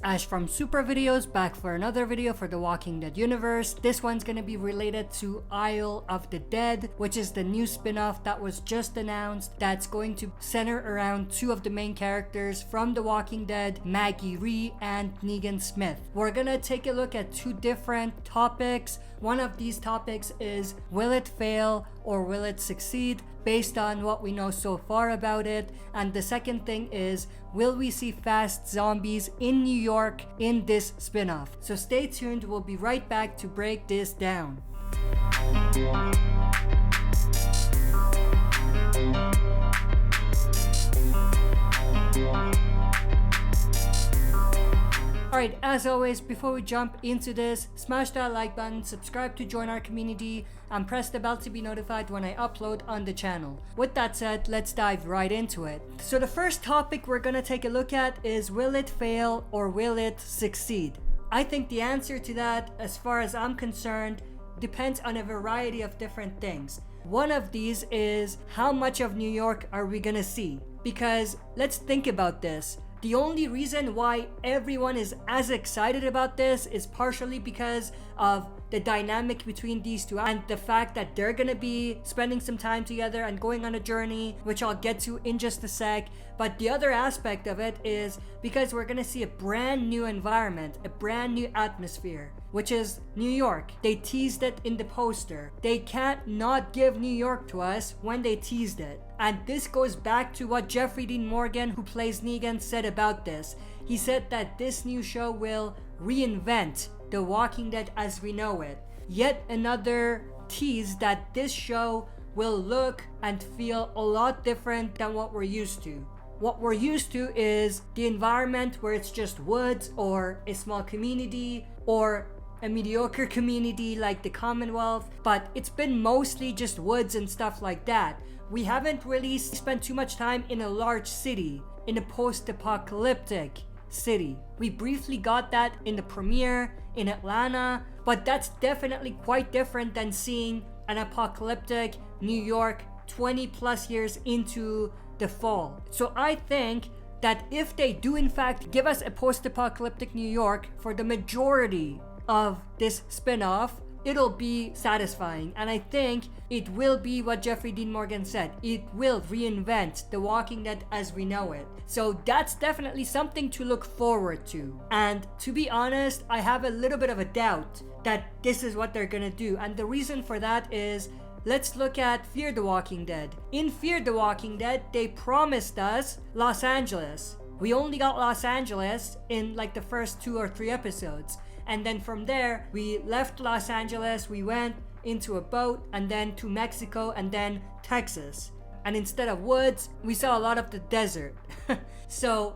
Ash from Super Videos back for another video for the Walking Dead universe. This one's gonna be related to Isle of the Dead, which is the new spin-off that was just announced that's going to center around two of the main characters from the Walking Dead, Maggie Rhee and Negan Smith. We're gonna take a look at two different topics. One of these topics is, will it fail or will it succeed based on what we know so far about it? And the second thing is, will we see fast zombies in New York in this spin-off? So stay tuned, we'll be right back to break this down. Alright, as always, before we jump into this, smash that like button, subscribe to join our community, and press the bell to be notified when I upload on the channel. With that said, let's dive right into it. So the first topic we're gonna take a look at is, will it fail or will it succeed? I think the answer to that, as far as I'm concerned, depends on a variety of different things. One of these is, how much of New York are we gonna see? Because let's think about this. The only reason why everyone is as excited about this is partially because of the dynamic between these two and the fact that they're gonna be spending some time together and going on a journey, which I'll get to in just a sec. But the other aspect of it is because we're gonna see a brand new environment, a brand new atmosphere, which is New York. They teased it in the poster. They can't not give New York to us when they teased it. And this goes back to what Jeffrey Dean Morgan, who plays Negan, said about this. He said that this new show will reinvent The Walking Dead as we know it. Yet another tease that this show will look and feel a lot different than what we're used to. What we're used to is the environment where it's just woods or a small community or a mediocre community like the Commonwealth, but it's been mostly just woods and stuff like that. We haven't really spent too much time in a large city, in a post-apocalyptic city. We briefly got that in the premiere in Atlanta, but that's definitely quite different than seeing an apocalyptic New York 20 plus years into the fall. So I think that if they do in fact give us a post-apocalyptic New York for the majority of this spin-off, it'll be satisfying. And I think it will be what Jeffrey Dean Morgan said. It will reinvent The Walking Dead as we know it. So that's definitely something to look forward to. And to be honest, I have a little bit of a doubt that this is what they're gonna do. And the reason for that is, let's look at Fear the Walking Dead. In Fear the Walking Dead, they promised us Los Angeles. We only got Los Angeles in like the first 2 or 3 episodes. And then from there, we left Los Angeles, we went into a boat, and then to Mexico, and then Texas. And instead of woods, we saw a lot of the desert. So,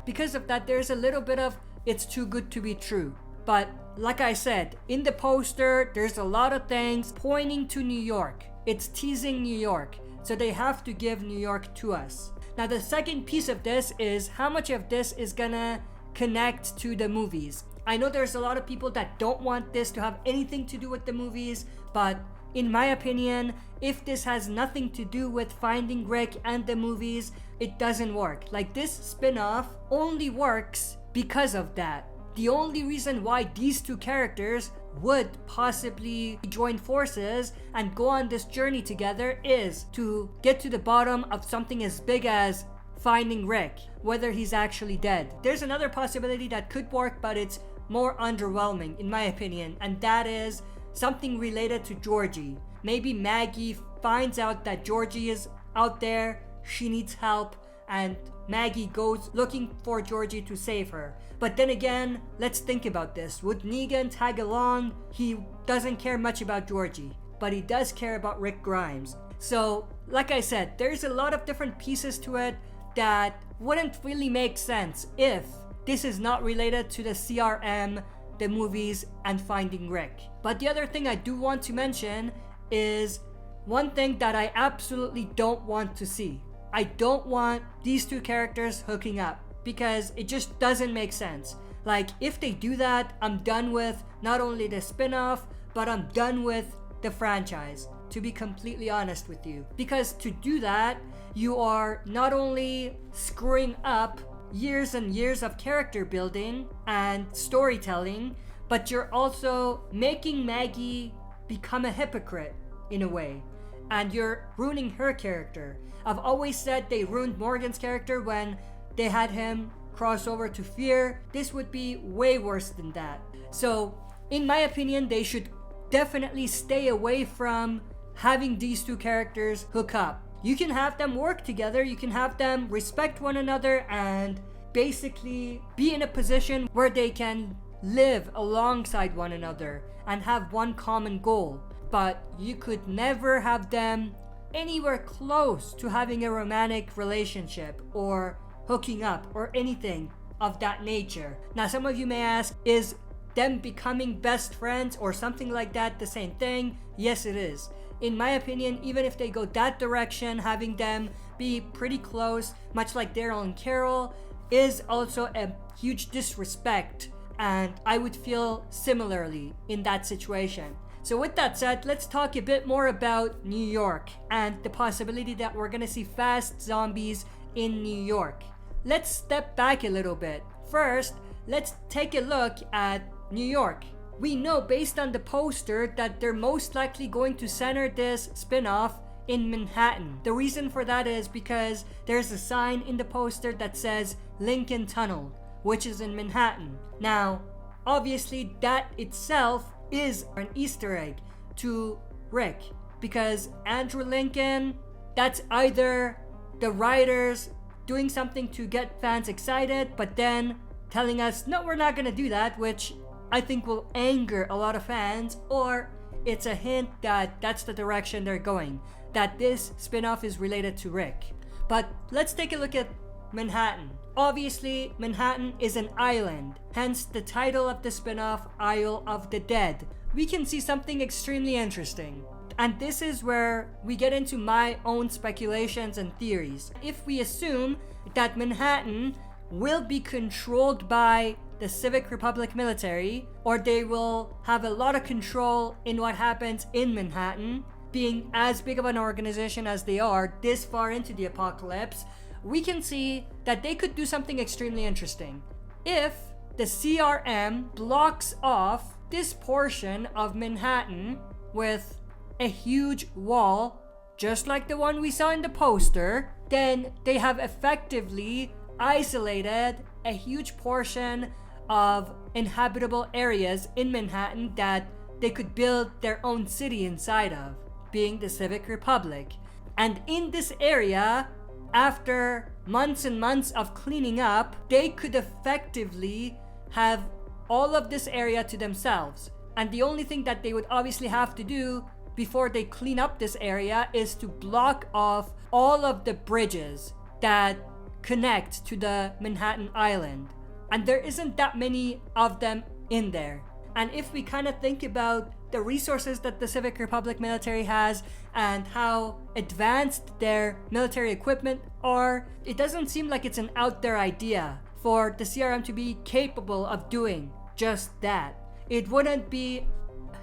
because of that, there's a little bit of, it's too good to be true. But, like I said, in the poster, there's a lot of things pointing to New York. It's teasing New York. So they have to give New York to us. Now, the second piece of this is, how much of this is gonna connect to the movies? I know there's a lot of people that don't want this to have anything to do with the movies, but in my opinion, if this has nothing to do with Finding Rick and the movies, it doesn't work. Like, this spin-off only works because of that. The only reason why these two characters would possibly join forces and go on this journey together is to get to the bottom of something as big as Finding Rick, whether he's actually dead. There's another possibility that could work, but it's more underwhelming in my opinion, and that is something related to Georgie. Maybe Maggie finds out that Georgie is out there, she needs help, and Maggie goes looking for Georgie to save her. But then again, let's think about this. Would Negan tag along? He doesn't care much about Georgie, but he does care about Rick Grimes. So, like I said, there's a lot of different pieces to it that wouldn't really make sense if this is not related to the CRM, the movies, and Finding Rick. But the other thing I do want to mention is one thing that I absolutely don't want to see. I don't want these two characters hooking up because it just doesn't make sense. Like, if they do that, I'm done with not only the spin-off, but I'm done with the franchise, to be completely honest with you. Because to do that, you are not only screwing up years and years of character building and storytelling, but you're also making Maggie become a hypocrite in a way, and you're ruining her character. I've always said they ruined Morgan's character when they had him cross over to Fear. This would be way worse than that. So, in my opinion, they should definitely stay away from having these two characters hook up. You can have them work together, you can have them respect one another, and basically be in a position where they can live alongside one another and have one common goal. But you could never have them anywhere close to having a romantic relationship or hooking up or anything of that nature. Now, some of you may ask, is them becoming best friends or something like that the same thing? Yes, it is. In my opinion, even if they go that direction, having them be pretty close, much like Daryl and Carol, is also a huge disrespect, and I would feel similarly in that situation. So with that said, let's talk a bit more about New York and the possibility that we're gonna see fast zombies in New York. Let's step back a little bit. First, let's take a look at New York. We know based on the poster that they're most likely going to center this spin-off in Manhattan. The reason for that is because there's a sign in the poster that says Lincoln Tunnel, which is in Manhattan. Now, obviously that itself is an Easter egg to Rick, because Andrew Lincoln, that's either the writers doing something to get fans excited, but then telling us, no, we're not gonna do that, which I think will anger a lot of fans, or it's a hint that that's the direction they're going, that this spin-off is related to Rick. But let's take a look at Manhattan. Obviously, Manhattan is an island, hence the title of the spin-off, Isle of the Dead. We can see something extremely interesting. And this is where we get into my own speculations and theories. If we assume that Manhattan will be controlled by the Civic Republic military, or they will have a lot of control in what happens in Manhattan, being as big of an organization as they are this far into the apocalypse, we can see that they could do something extremely interesting. If the CRM blocks off this portion of Manhattan with a huge wall, just like the one we saw in the poster, then they have effectively isolated a huge portion of inhabitable areas in Manhattan that they could build their own city inside of, being the Civic Republic. And in this area, after months and months of cleaning up, they could effectively have all of this area to themselves. And the only thing that they would obviously have to do before they clean up this area is to block off all of the bridges that connect to the Manhattan Island. And there isn't that many of them in there. And if we kind of think about the resources that the Civic Republic military has and how advanced their military equipment are, it doesn't seem like it's an out there idea for the CRM to be capable of doing just that. It wouldn't be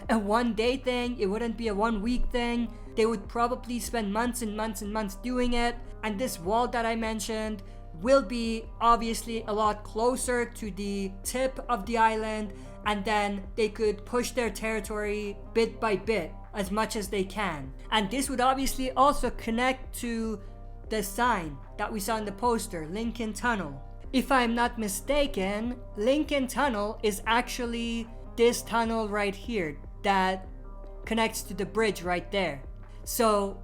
a one-day thing, it wouldn't be a one-week thing. They would probably spend months and months and months doing it. And this wall that I mentioned will be obviously a lot closer to the tip of the island, and then they could push their territory bit by bit as much as they can. And this would obviously also connect to the sign that we saw in the poster, Lincoln Tunnel. If I'm not mistaken, Lincoln Tunnel is actually this tunnel right here that connects to the bridge right there. So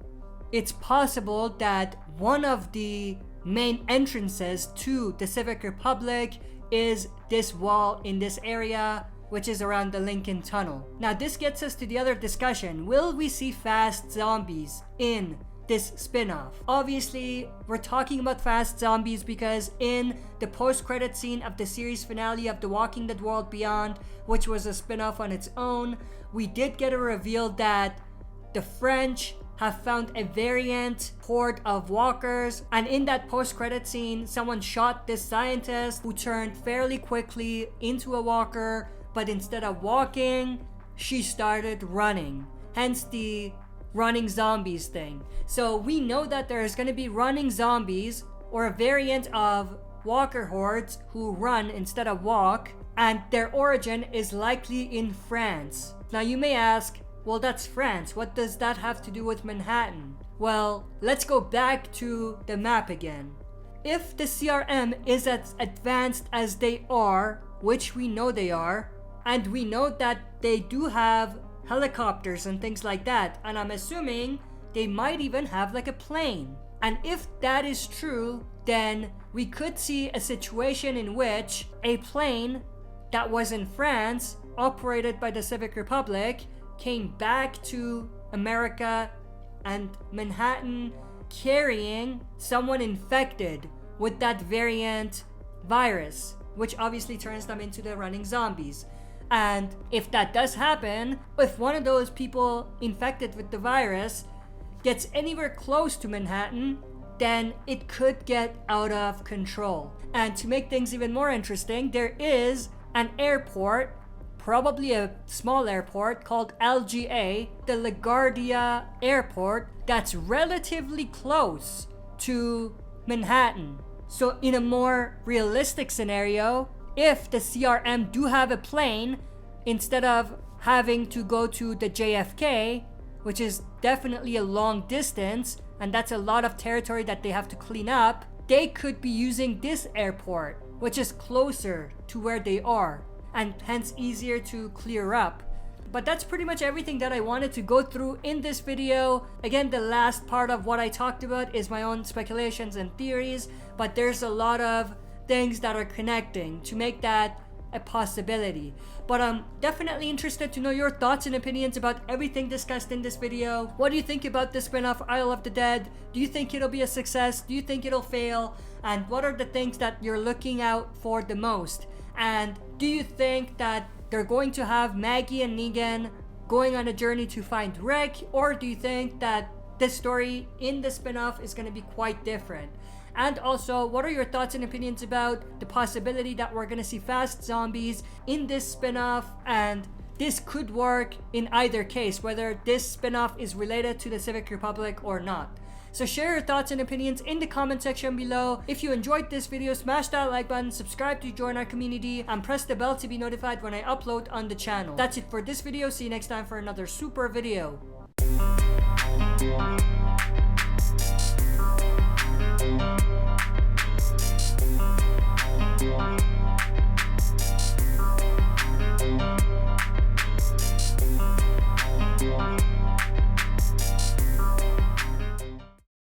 it's possible that one of the main entrances to the Civic Republic is this wall in this area, which is around the Lincoln Tunnel. Now this gets us to the other discussion. Will we see fast zombies in this spin-off? Obviously, we're talking about fast zombies because in the post-credit scene of the series finale of The Walking Dead World Beyond, which was a spin-off on its own, we did get a reveal that the French have found a variant horde of walkers, and in that post-credit scene, someone shot this scientist who turned fairly quickly into a walker, but instead of walking, she started running. Hence the running zombies thing. So we know that there's going to be running zombies, or a variant of walker hordes who run instead of walk, and their origin is likely in France. Now you may ask, well, that's France. What does that have to do with Manhattan? Well, let's go back to the map again. If the CRM is as advanced as they are, which we know they are, and we know that they do have helicopters and things like that, and I'm assuming they might even have like a plane. And if that is true, then we could see a situation in which a plane that was in France, operated by the Civic Republic, came back to America and Manhattan carrying someone infected with that variant virus, which obviously turns them into the running zombies. And if that does happen, if one of those people infected with the virus gets anywhere close to Manhattan, then it could get out of control. And to make things even more interesting, there is an airport, probably a small airport called LGA, the LaGuardia Airport, that's relatively close to Manhattan. So in a more realistic scenario, if the CRM do have a plane, instead of having to go to the JFK, which is definitely a long distance, and that's a lot of territory that they have to clean up, they could be using this airport, which is closer to where they are, and hence easier to clear up. But that's pretty much everything that I wanted to go through in this video. Again, the last part of what I talked about is my own speculations and theories, but there's a lot of things that are connecting to make that a possibility. But I'm definitely interested to know your thoughts and opinions about everything discussed in this video. What do you think about the spin-off Isle of the Dead? Do you think it'll be a success? Do you think it'll fail? And what are the things that you're looking out for the most? And do you think that they're going to have Maggie and Negan going on a journey to find Rick? Or do you think that this story in the spin-off is going to be quite different? And also, what are your thoughts and opinions about the possibility that we're gonna see fast zombies in this spin-off? And this could work in either case, whether this spin-off is related to the Civic Republic or not. So share your thoughts and opinions in the comment section below. If you enjoyed this video, smash that like button, subscribe to join our community, and press the bell to be notified when I upload on the channel. That's it for this video. See you next time for another super video.